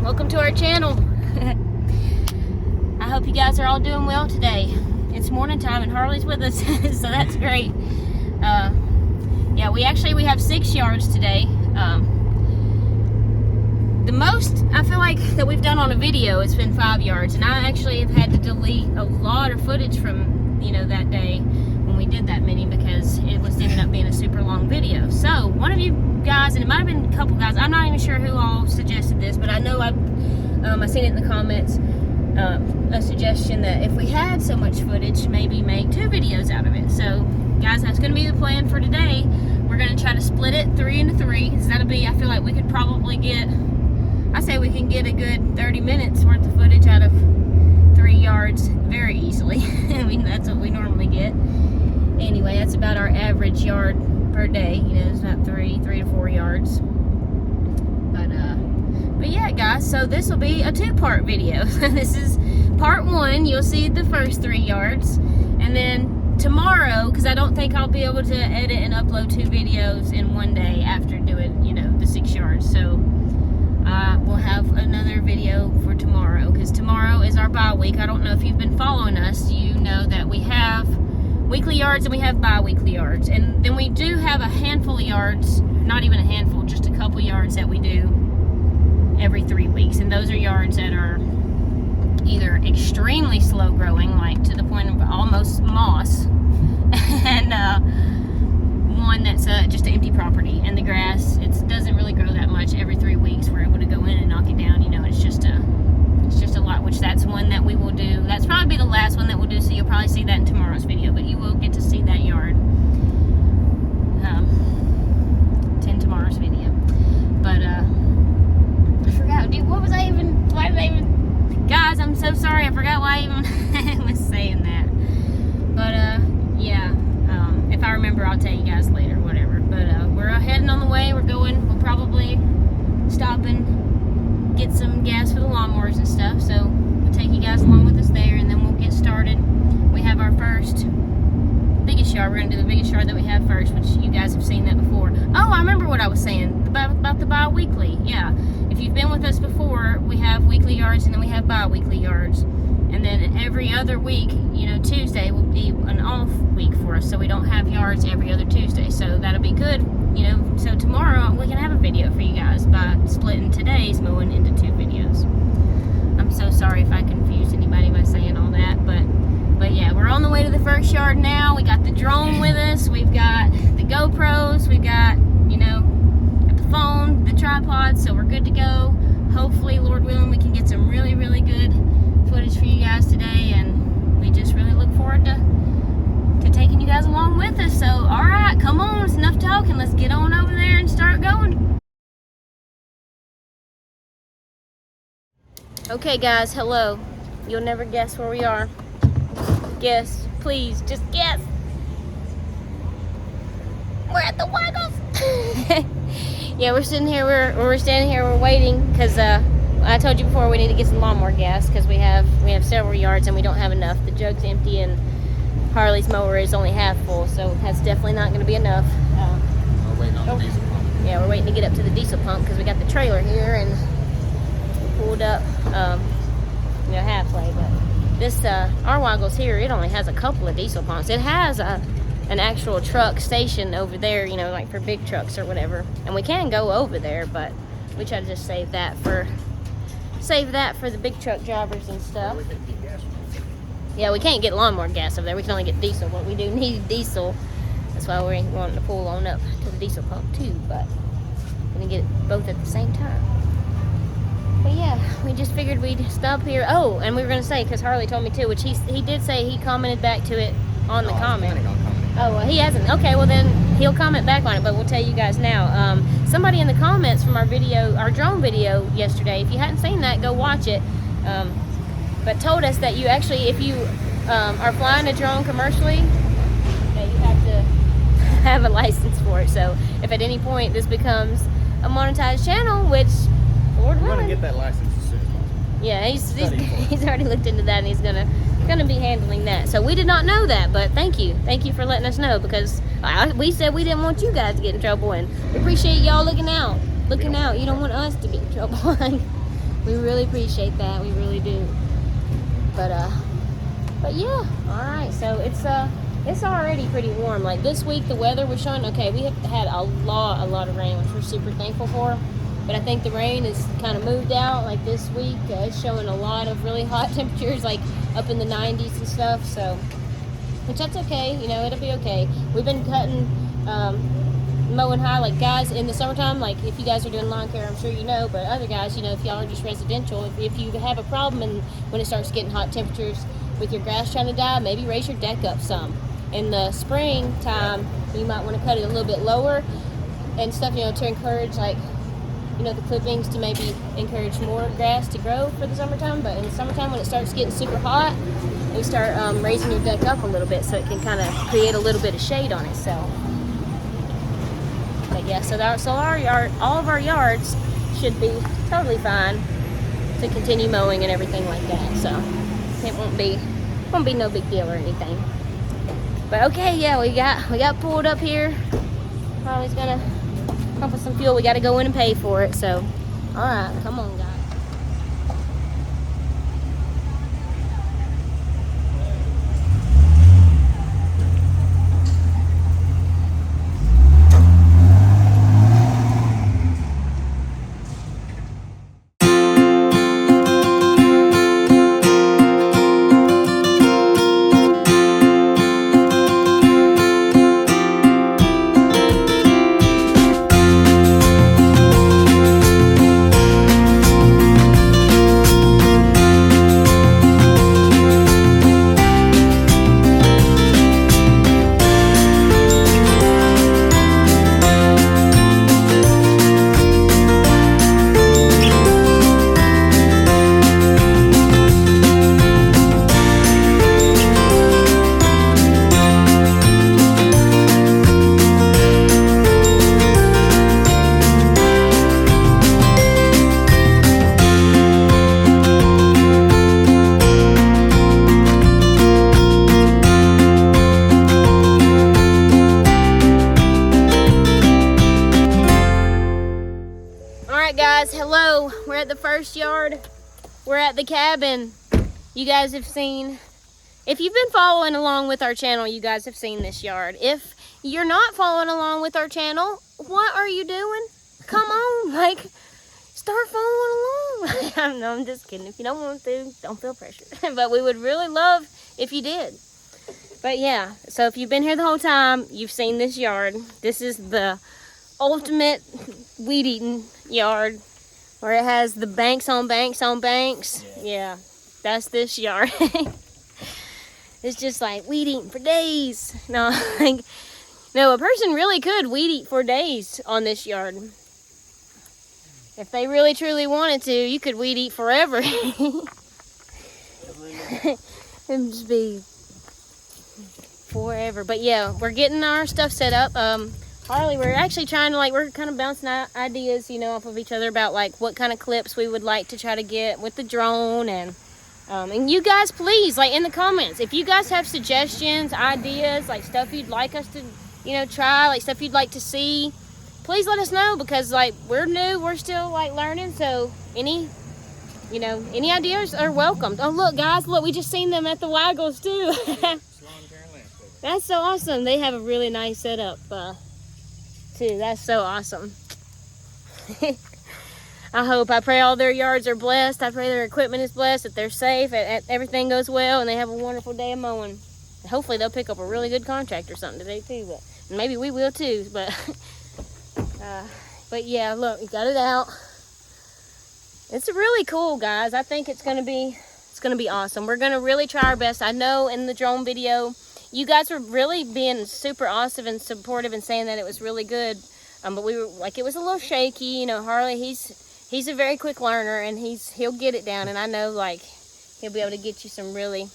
welcome to our channel. I hope you guys are all doing well today. It's morning time and Harley's with us, so that's great. Yeah, we have 6 yards today. The most I feel like that we've done on a video has been 5 yards, and I actually have had to delete a lot of footage from, you know, that day when we did that many, because it was ended up being a super long video. So one of you guys, and it might have been a couple guys, I'm not even sure who all suggested this, but I know I seen it in the comments, a suggestion that if we had so much footage, maybe make 2 videos out of it. So guys, that's going to be the plan for today. We're going to try to split it 3 into 3, because that'll be, I feel like we could probably get, I say we can get a good 30 minutes worth of footage out of 3 yards very easily. I mean, that's what we normally get. Anyway, that's about our average yard per day. You know, it's about 3 to 4 yards. But yeah, guys, so this will be a 2-part video. This is part 1. You'll see the first 3 yards. And then tomorrow, because I don't think I'll be able to edit and upload 2 videos in one day after doing, you know, the 6 yards. So we'll have another video for tomorrow, because tomorrow is our bye week. I don't know if you've been following us. You know that we have weekly yards and we have bi-weekly yards. And then we do have a handful of yards, not even a handful, just a couple yards that we do every 3 weeks. And those are yards that are either extremely slow growing, like to the point of almost moss, and one that's just an empty property, and the grass, it doesn't really grow that much. Every 3 weeks we're able to go in and knock it down. You know, it's just a lot, which that's one that we will do. That's probably the last one that we'll do, so you'll probably see that in tomorrow's video, but you will get to see that yard in tomorrow's video. But I forgot, dude, why did I even, guys, I'm so sorry, I forgot why I even was saying that. But yeah, if I remember, I'll tell you guys later, whatever. But we're heading on the way. We'll probably stop and get some gas for the lawnmowers and stuff. So we'll take you guys along with us there, and then we'll get started. We have our biggest yard. We're going to do the biggest yard that we have first, which you guys have seen that before. Oh, I remember what I was saying about the bi-weekly. Yeah, if you've been with us before, we have weekly yards and then we have bi-weekly yards. And then every other week, you know, Tuesday will be an off week for us, so we don't have yards every other Tuesday. So that'll be good, you know. So tomorrow we can have a video for you guys by splitting today's mowing into 2 videos. I'm so sorry if I confused anybody by saying all that, but yeah, we're on the way to the first yard now. We got the drone with us. We've got the GoPros. We've got, you know, got the phone, the tripod, so we're good to go. Hopefully, Lord willing, we can get some really, really good footage for you guys today, and we just really look forward to taking you guys along with us. So all right, come on, it's enough talking. Let's get on over there and start going. Okay guys, hello. You'll never guess where we are. Guess, please, just guess. We're at the Waggles. Yeah, we're sitting here, we're standing here, we're waiting, because I told you before we need to get some lawnmower gas, because we have several yards and we don't have enough. The jug's empty and Harley's mower is only half full, so that's definitely not going to be enough. We're waiting on the diesel pump. Yeah, we're waiting to get up to the diesel pump, because we got the trailer here and pulled up, you know, halfway. But this our Waggles here, it only has a couple of diesel pumps. It has an actual truck station over there, you know, like for big trucks or whatever, and we can go over there, but we try to just save that for the big truck drivers and stuff. Yeah, we can't get lawnmower gas over there. We can only get diesel, but we do need diesel. That's why we're wanting to pull on up to the diesel pump too, but we're gonna get it both at the same time. But yeah, we just figured we'd stop here. Oh, and we were gonna say, because Harley told me too, which he did say he commented back to it on the comment. Oh, well, he hasn't. Okay, well then he'll comment back on it, but we'll tell you guys now. Somebody in the comments from our drone video yesterday, if you hadn't seen that, go watch it. But told us that you actually, if you are flying a drone commercially, that you have to have a license for it. So if at any point this becomes a monetized channel, which Lord willing, we're gonna get that license as soon as possible. Yeah, he's already looked into that, and he's gonna be handling that. So we did not know that, but thank you for letting us know, because we said we didn't want you guys to get in trouble, and we appreciate y'all looking out. You don't want us to get in trouble. We really appreciate that. We really do. But yeah. All right. So it's already pretty warm. Like this week, the weather was showing. Okay, we have had a lot of rain, which we're super thankful for. But I think the rain is kind of moved out. Like this week, it's showing a lot of really hot temperatures, like up in the 90s and stuff. So, which that's okay. You know, it'll be okay. We've been cutting, mowing high. Like guys, in the summertime, like if you guys are doing lawn care, I'm sure you know. But other guys, you know, if y'all are just residential, if you have a problem and when it starts getting hot temperatures with your grass trying to die, maybe raise your deck up some. In the springtime, you might want to cut it a little bit lower and stuff, you know, to encourage, like, you know, the clippings to maybe encourage more grass to grow for the summertime. But in the summertime, when it starts getting super hot, we start raising your deck up a little bit so it can kind of create a little bit of shade on itself. But yeah, so our yard, all of our yards should be totally fine to continue mowing and everything like that. So it won't be no big deal or anything. But okay, yeah, we got pulled up here. Probably gonna pump us some fuel. We got to go in and pay for it. So, all right, come on, guys. Hello, we're at the first yard. We're at the cabin. You guys have seen, if you've been following along with our channel, you guys have seen this yard. If you're not following along with our channel, what are you doing? Come on, like, start following along. No, I'm just kidding. If you don't want to, don't feel pressured. But we would really love if you did. But yeah, so if you've been here the whole time, you've seen this yard. This is the ultimate weed eating yard, where it has the banks on banks on banks. Yeah, that's this yard. It's just like weed eating for days. No, like, no, a person really could weed eat for days on this yard. If they really truly wanted to, you could weed eat forever. It'd just be forever. But yeah, we're getting our stuff set up. Harley, we're actually trying to, like, we're kind of bouncing ideas, you know, off of each other about, like, what kind of clips we would like to try to get with the drone. And you guys, please, like, in the comments, if you guys have suggestions, ideas, like, stuff you'd like us to, you know, try, like, stuff you'd like to see, please let us know, because, like, we're new, we're still, like, learning. So any ideas are welcomed. Oh, look, guys, look, we just seen them at the Waggles, too. That's so awesome. They have a really nice setup, too. That's so awesome. I pray all their yards are blessed. I pray their equipment is blessed, that they're safe, everything goes well, and they have a wonderful day of mowing. Hopefully they'll pick up a really good contract or something today too, but maybe we will too. But yeah, look, we got it out. It's really cool, guys. I think it's gonna be awesome. We're gonna really try our best. I know in the drone video, you guys were really being super awesome and supportive and saying that it was really good. But we were like, it was a little shaky. You know, Harley, he's a very quick learner, and he'll get it down. And I know, like, he'll be able to get you some really,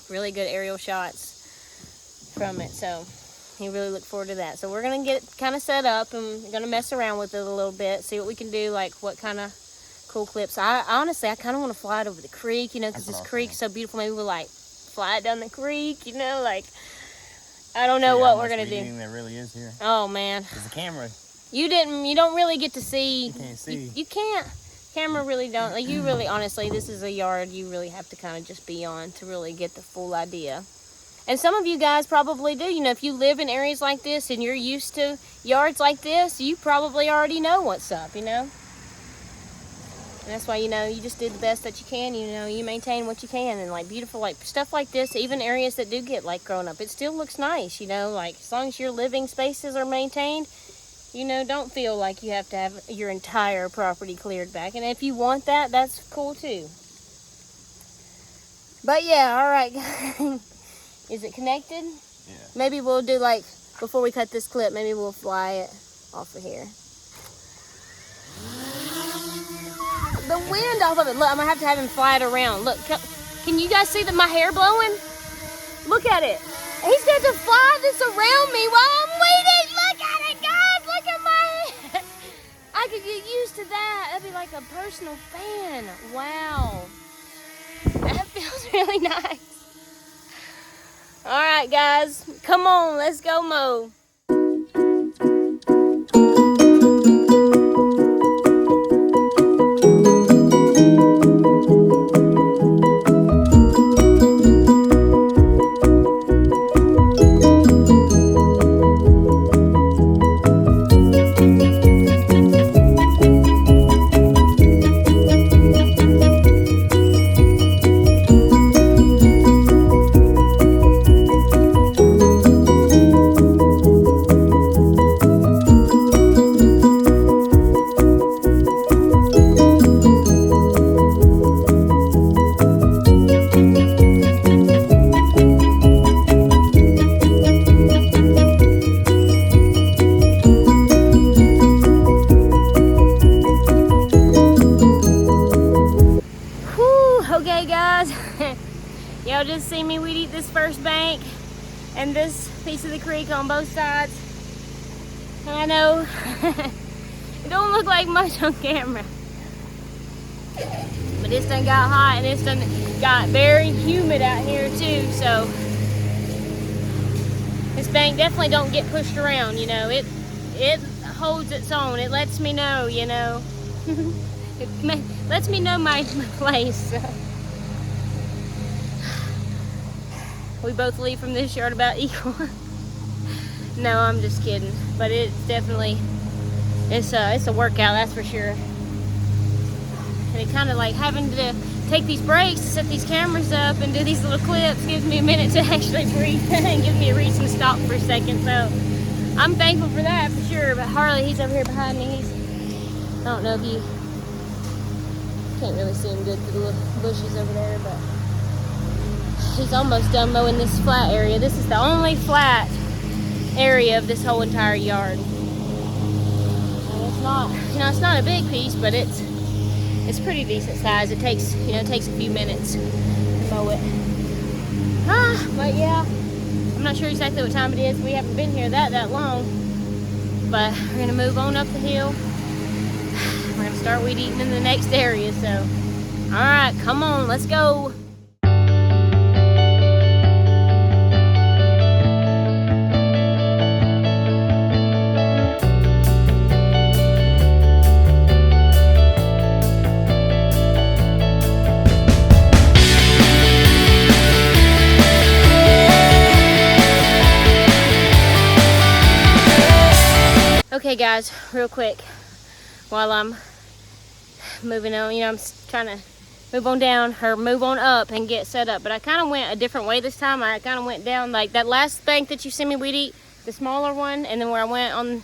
really good aerial shots from it. So he really look forward to that. So we're gonna get it kind of set up, and we're gonna mess around with it a little bit, see what we can do, like what kind of cool clips. I honestly kind of want to fly it over the creek, you know, because this creek's so beautiful. Maybe we'll like fly it down the creek, you know, like, I don't know what we're gonna do. There really is here. Oh man, there's a camera. You don't really get to see. You can't see. You can't camera really don't, like, you really, honestly, this is a yard you really have to kind of just be on to really get the full idea. And some of you guys probably do. You know, if you live in areas like this and you're used to yards like this, you probably already know what's up, you know. And that's why, you know, you just did the best that you can. You know, you maintain what you can. And, like, beautiful, like, stuff like this, even areas that do get, like, grown up, it still looks nice, you know. Like, as long as your living spaces are maintained, you know, don't feel like you have to have your entire property cleared back. And if you want that, that's cool, too. But, yeah, all right. Is it connected? Yeah. Maybe we'll do, like, before we cut this clip, maybe we'll fly it off of here. The wind off of it. Look, I'm gonna have to have him fly it around. Look, can you guys see my hair blowing? Look at it. He's got to fly this around me while I'm waiting. Look at it, guys. Look at my head. I could get used to that. That'd be like a personal fan. Wow. That feels really nice. All right, guys. Come on, let's go mow. Okay, guys, y'all just see me weed eat this first bank and this piece of the creek on both sides. And I know it don't look like much on camera, but it's done got hot and it's done got very humid out here too. So this bank definitely don't get pushed around, you know. It holds its own. It lets me know, you know. It lets me know my place. We both leave from this yard about equal. No, I'm just kidding. But it's definitely, it's a workout, that's for sure. And it kind of like having to take these breaks to set these cameras up and do these little clips gives me a minute to actually breathe and gives me a reason to stop for a second. So I'm thankful for that for sure. But Harley, he's over here behind me. I don't know if you can't really see him good through the little bushes over there, but he's almost done mowing this flat area. This is the only flat area of this whole entire yard. And it's not, you know, it's not a big piece, but it's pretty decent size. It takes, you know, it takes a few minutes to mow it. But yeah, I'm not sure exactly what time it is. We haven't been here that long, but we're gonna move on up the hill. We're gonna start weed eating in the next area. So, all right, come on, let's go. Okay guys, real quick, while I'm moving on, you know, I'm trying to move on down or move on up and get set up, but I kind of went a different way this time. I kind of went down like that last bank that you see me weed eat, the smaller one, and then where I went on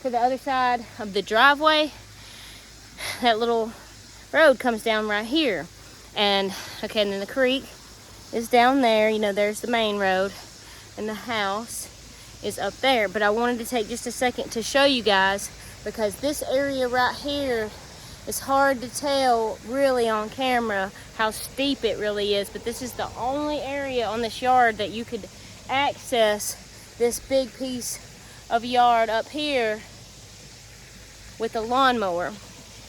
to the other side of the driveway, that little road comes down right here. And okay, and then the creek is down there, you know, there's the main road, and the house is up there. But I wanted to take just a second to show you guys, because this area right here is hard to tell really on camera how steep it really is, but this is the only area on this yard that you could access this big piece of yard up here with a lawnmower.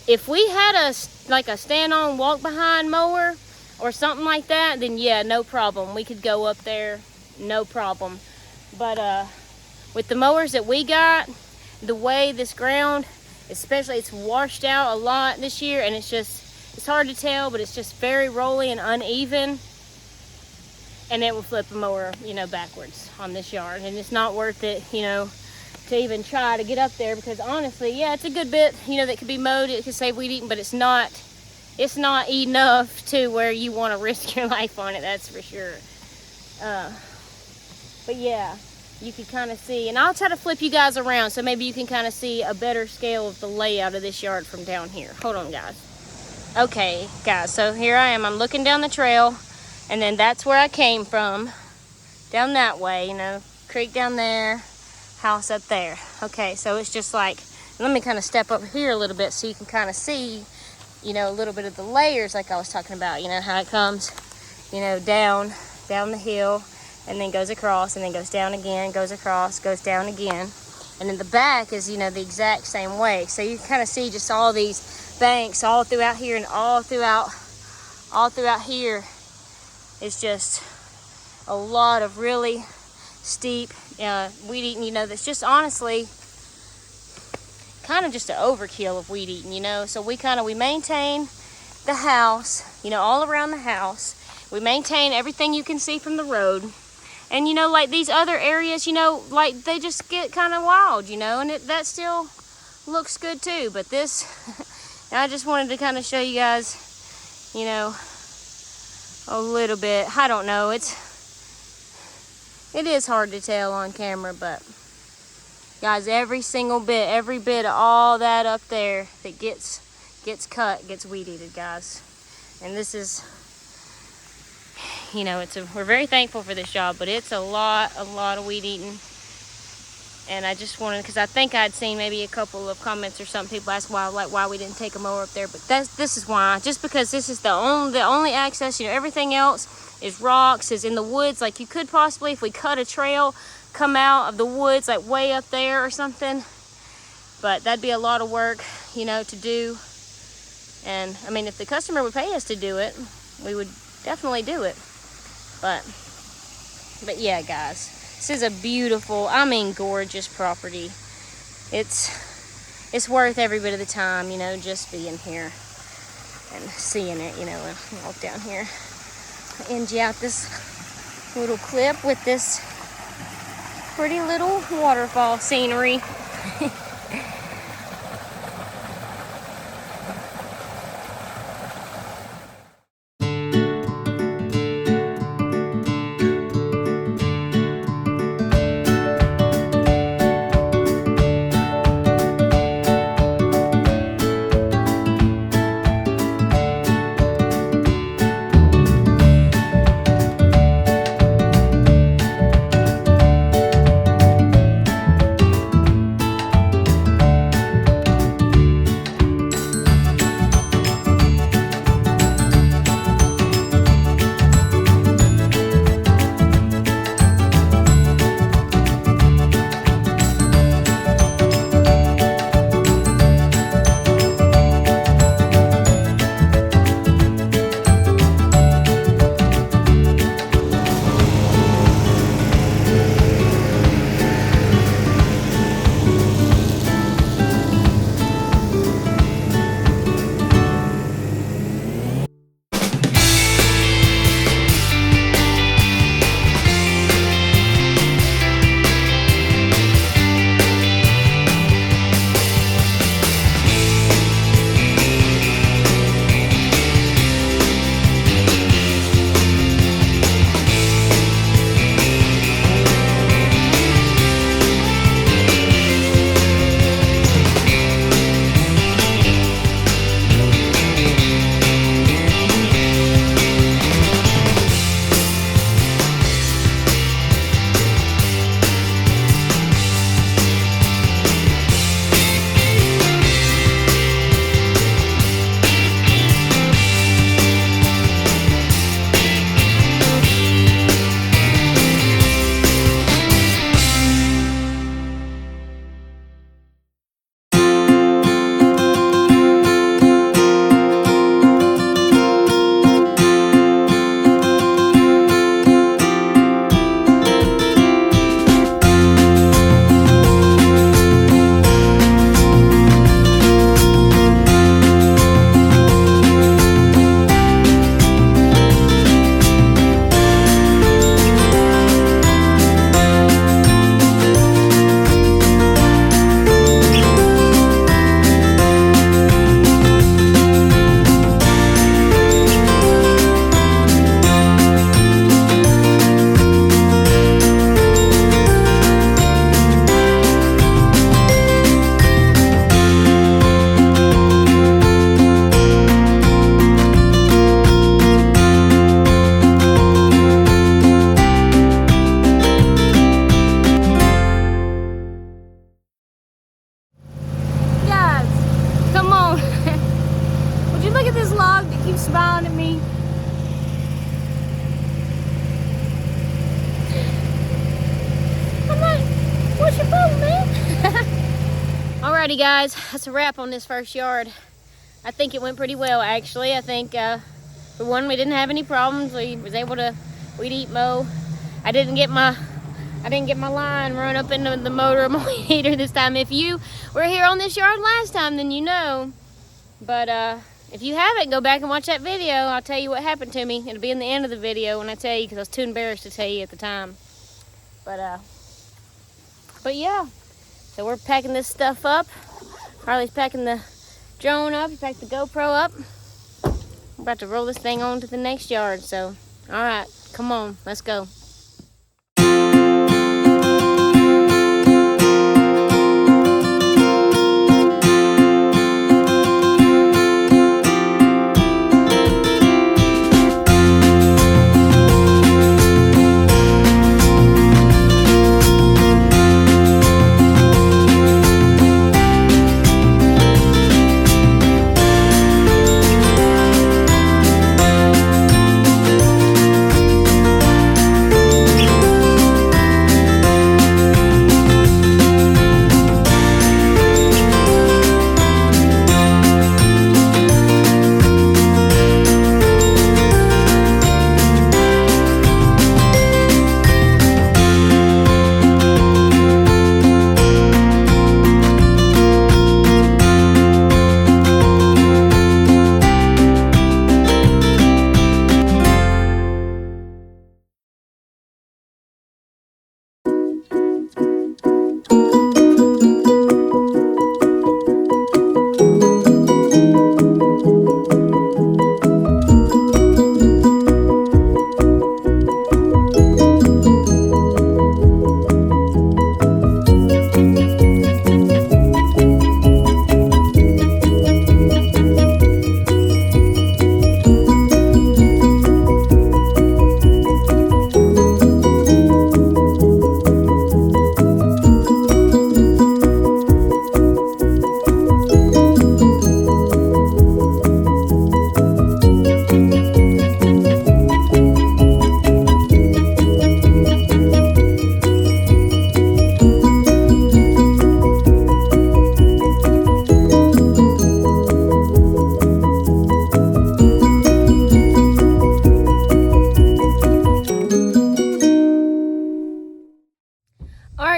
If we had like a stand-on walk behind mower or something like that, then yeah, no problem, we could go up there, no problem. But with the mowers that we got, the way this ground especially it's washed out a lot this year, and it's hard to tell, but it's just very rolly and uneven, and it will flip a mower, you know, backwards on this yard. And it's not worth it, you know, to even try to get up there, because honestly, yeah, it's a good bit, you know, that could be mowed. It could save weed eating, but it's not enough to where you want to risk your life on it, that's for sure. But yeah, you can kind of see, and I'll try to flip you guys around so maybe you can kind of see a better scale of the layout of this yard from down here. Hold on, guys. Okay, guys, so here I am. I'm looking down the trail, and then that's where I came from, down that way, you know, creek down there, house up there. Okay, so it's just like, let me kind of step up here a little bit so you can kind of see, you know, a little bit of the layers like I was talking about, you know, how it comes, you know, down the hill, and then goes across, and then goes down again, goes across, goes down again. And then the back is, you know, the exact same way. So you kind of see just all these banks all throughout here, and all throughout here is just a lot of really steep weed eating, you know, that's just honestly kind of just an overkill of weed eating, you know. So we maintain the house, you know, all around the house. We maintain everything you can see from the road. And, you know, like these other areas, you know, like they just get kind of wild, you know, and that still looks good too. But this, I just wanted to kind of show you guys, you know, a little bit. I don't know, it is hard to tell on camera, but guys, every bit of all that up there that gets cut gets weed eated, guys. And this is, you know, we're very thankful for this job, but it's a lot of weed eating. And I just wanted, because I think I'd seen maybe a couple of comments or something, people ask why we didn't take a mower up there, but this is why. Just because this is the only access, you know, everything else is rocks, is in the woods. Like you could possibly, if we cut a trail, come out of the woods like way up there or something, but that'd be a lot of work, you know, to do. And I mean, if the customer would pay us to do it, we would definitely do it. But yeah, guys, this is a beautiful, I mean, gorgeous property. It's worth every bit of the time, you know, just being here and seeing it, you know. And walk down here, end you out this little clip with this pretty little waterfall scenery. smiling at me. I'm like, what's your problem, man? Alrighty guys, that's a wrap on this first yard. I think it went pretty well actually. I think for one, we didn't have any problems. We was able to weed eat mow. I didn't get my line run up into the motor of my weed eater this time. If you were here on this yard last time, then you know. But if you haven't, go back and watch that video. I'll tell you what happened to me. It'll be in the end of the video when I tell you, because I was too embarrassed to tell you at the time. But yeah. So we're packing this stuff up. Harley's packing the drone up. He packed the GoPro up. We're about to roll this thing on to the next yard. So, all right, come on, let's go.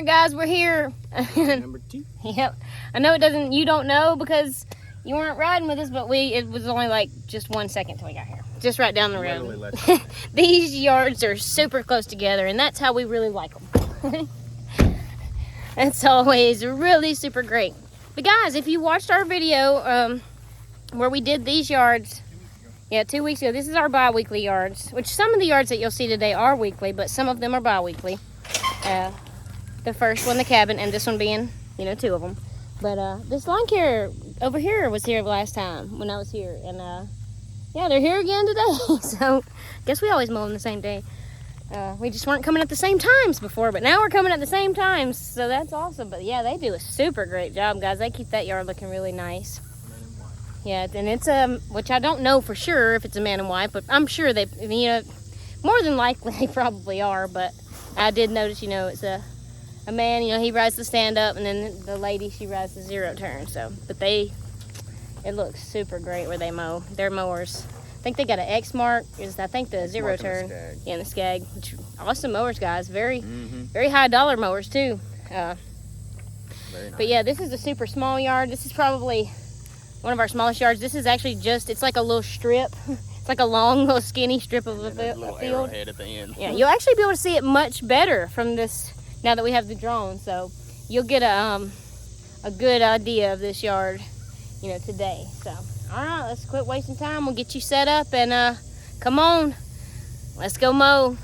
Guys, we're here. Number 2. Yep. I know you don't know because you weren't riding with us, but it was only like just 1 second till we got here. Just right down the road. These yards are super close together, and that's how we really like them. That's always really super great. But guys, if you watched our video where we did these yards, 2 weeks ago, this is our bi-weekly yards, which some of the yards that you'll see today are weekly, but some of them are bi-weekly. The first one, the cabin, and this one being, 2 of them. But this lawn care over here was here last time when I was here. And yeah, they're here again today. So I guess we always mow them the same day. We just weren't coming at the same times before, but now we're coming at the same times. So that's awesome. But yeah, they do a super great job, guys. They keep that yard looking really nice. Yeah, and it's which I don't know for sure if it's a man and wife, but I'm sure they, more than likely they probably are. But I did notice, it's a man, he rides the stand up, and then the lady, she rides the zero turn. So, but it looks super great where they mow their mowers. I think they got an X mark. I think the zero turn. Yeah, and the Skag. Which, awesome mowers, guys. Very high dollar mowers too. Very nice. But yeah, this is a super small yard. This is probably one of our smallest yards. This is actually it's like a little strip. It's like a long, little skinny strip of a field. Arrowhead at the end. Yeah, you'll actually be able to see it much better from this now that we have the drone. So you'll get a good idea of this yard, today. So, all right, let's quit wasting time. We'll get you set up and come on, let's go mow.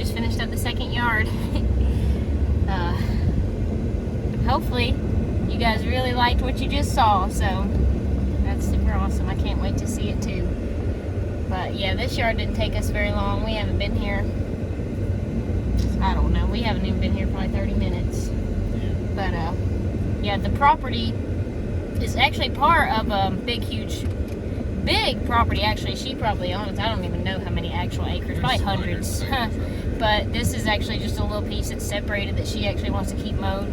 just finished up the second yard. Hopefully you guys really liked what you just saw, so that's super awesome. I can't wait to see it too. But yeah, this yard didn't take us very long. We haven't been here, I don't know, we haven't even been here probably 30 minutes. But yeah, the property is actually part of a big property. Actually, she probably owns, I don't even know how many actual acres, probably hundreds. But this is actually just a little piece that's separated that she actually wants to keep mowed,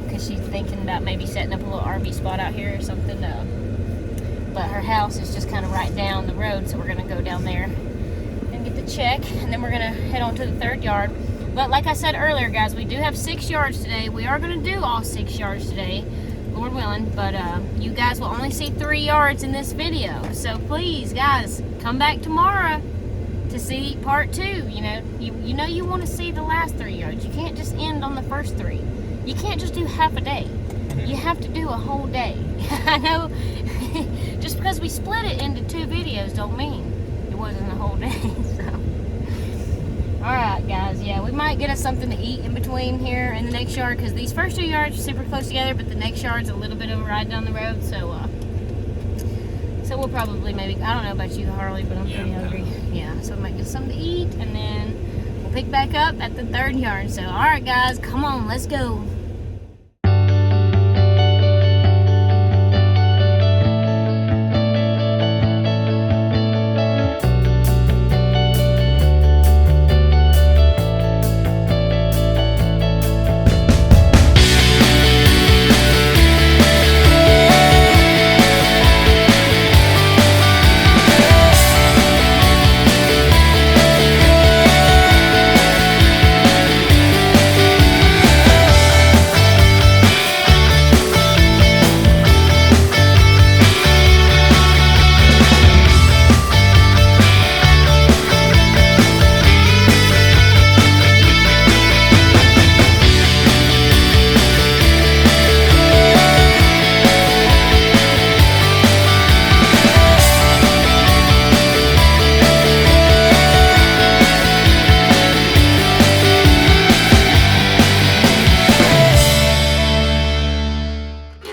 because she's thinking about maybe setting up a little RV spot out here or something. But her house is just kind of right down the road, so we're going to go down there and get the check, and then we're going to head on to the third yard. But like I said earlier, guys, we do have 6 yards today. We are going to do all 6 yards today, Lord willing, but you guys will only see 3 yards in this video. So please, guys, come back tomorrow to see part 2. You know you want to see the last 3 yards. You can't just end on the first 3. You can't just do half a day. You have to do a whole day. I know, just because we split it into 2 videos don't mean it wasn't a whole day. So, alright guys, yeah, we might get us something to eat in between here in the next yard, because these first 2 yards are super close together, but the next yard's a little bit of a ride down the road, so we'll probably maybe, I don't know about you, Harley, but I'm pretty hungry. Yeah, so we might get something to eat, and then we'll pick back up at the third yard. So, alright guys, come on, let's go.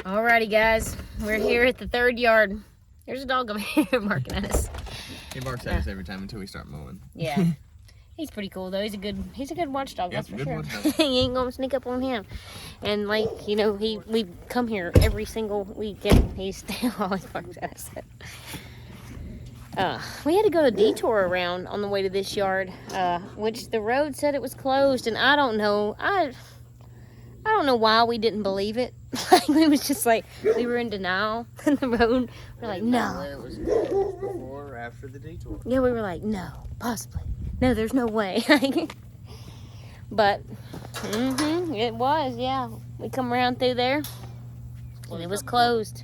Alrighty guys, we're here at the third yard. There's a dog over here barking at us. He barks at us every time until we start mowing. Yeah. He's pretty cool though. He's a good watchdog, Yep, that's for sure. watchdog. He ain't gonna sneak up on him. And like, we come here every single weekend. He still always barks at us. We had to go a detour around on the way to this yard, which the road said it was closed, and I don't know. I don't know why we didn't believe it. Like, we was just like, we were in denial on the road. We're like, no. It was before or after the detour. Yeah, we were like, no, possibly. No, there's no way. But, it was, yeah. We come around through there, and it was closed.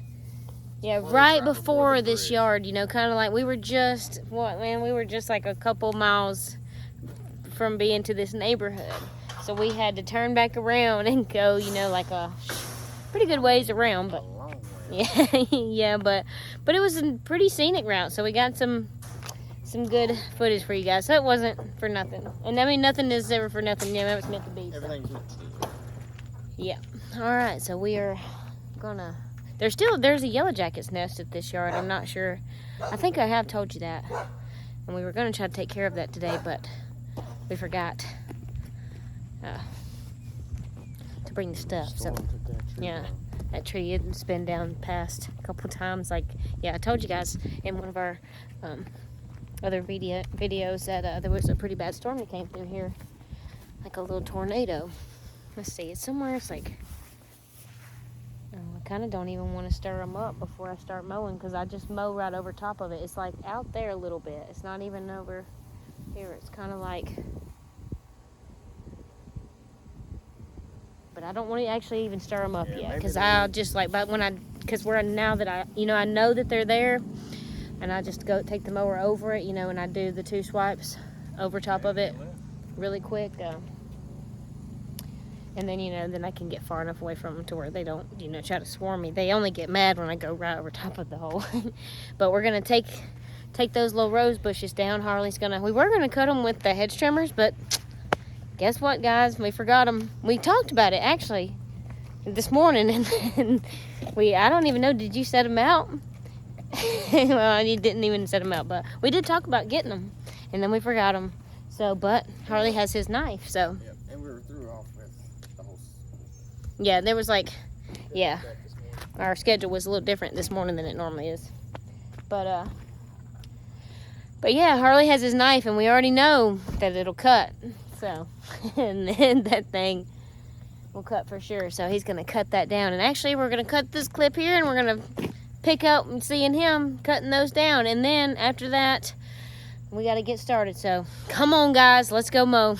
Yeah, right before this yard, kind of like we were just, we were just like a couple miles from being to this neighborhood. So we had to turn back around and go, like a pretty good ways around, but yeah, but it was a pretty scenic route, so we got some good footage for you guys. So it wasn't for nothing, and I mean nothing is ever for nothing. Yeah, it's meant to be. So. Everything's meant to be. Yeah. All right, so we are gonna. There's a yellow jacket's nest at this yard. I'm not sure. I think I have told you that, and we were gonna try to take care of that today, but we forgot. To bring the stuff. So yeah, that tree it's been down past a couple times. Like, yeah, I told you guys in one of our other videos that there was a pretty bad storm that came through here, like a little tornado. Let's see, it's somewhere. It's like, I kind of don't even want to stir them up before I start mowing, because I just mow right over top of it. It's like out there a little bit. It's not even over here. It's kind of like. But I don't want to actually even stir them up yet, because I'll just like, but because now that I know that they're there, and I just go take the mower over it, and I do the 2 swipes over top of it really quick, and then then I can get far enough away from them to where they don't try to swarm me. They only get mad when I go right over top of the hole. But we're gonna take those little rose bushes down. We were gonna cut them with the hedge trimmers, but guess what, guys? We forgot them. We talked about it, actually, this morning. And I don't even know, did you set them out? Well, you didn't even set them out, but we did talk about getting them. And then we forgot them. So, but Harley has his knife, so. Yep, and we were through off with the whole. Yeah, there was like, yeah. Our schedule was a little different this morning than it normally is. But yeah, Harley has his knife, and we already know that it'll cut. So, and then that thing will cut for sure. So he's going to cut that down. And actually, we're going to cut this clip here, and we're going to pick up and seeing him cutting those down. And then after that, we got to get started. So come on, guys, let's go mow.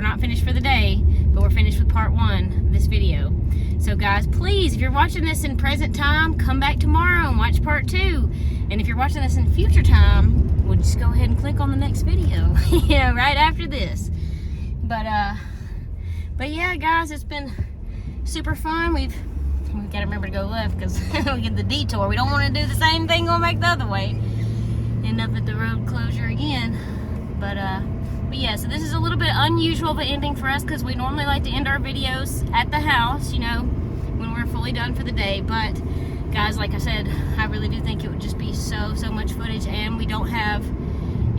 not finished for the day, but we're finished with part 1 of this video. So guys, please, if you're watching this in present time, come back tomorrow and watch part 2. And if you're watching this in future time, we'll just go ahead and click on the next video, you know, right after this. But yeah, guys, it's been super fun. We've got to remember to go left because we get the detour. We don't want to do the same thing going back the other way. End up at the road closure again. But yeah, so this is a little bit unusual of an ending for us because we normally like to end our videos at the house, you know, when we're fully done for the day. But guys, like I said, I really do think it would just be so much footage, and we don't have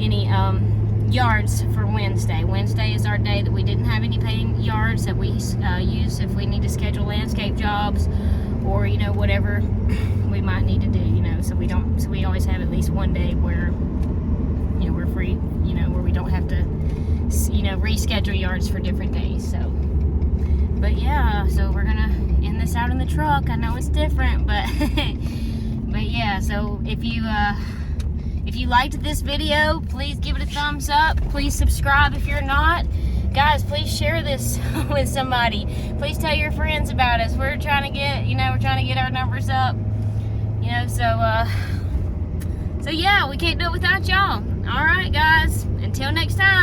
any yards for Wednesday. Wednesday is our day that we didn't have any paying yards that we use if we need to schedule landscape jobs or, you know, whatever we might need to do, you know. So we always have at least one day where, you know, we're free, you know, where we don't have to, you know, reschedule yards for different days. So, but yeah, so we're gonna end this out in the truck. I know it's different, but but yeah, so if you liked this video, please give it a thumbs up. Please subscribe if you're not. Guys, please share this with somebody. Please tell your friends about us. We're trying to get, you know, our numbers up. You know, so yeah, we can't do it without y'all. All right, guys. Until next time.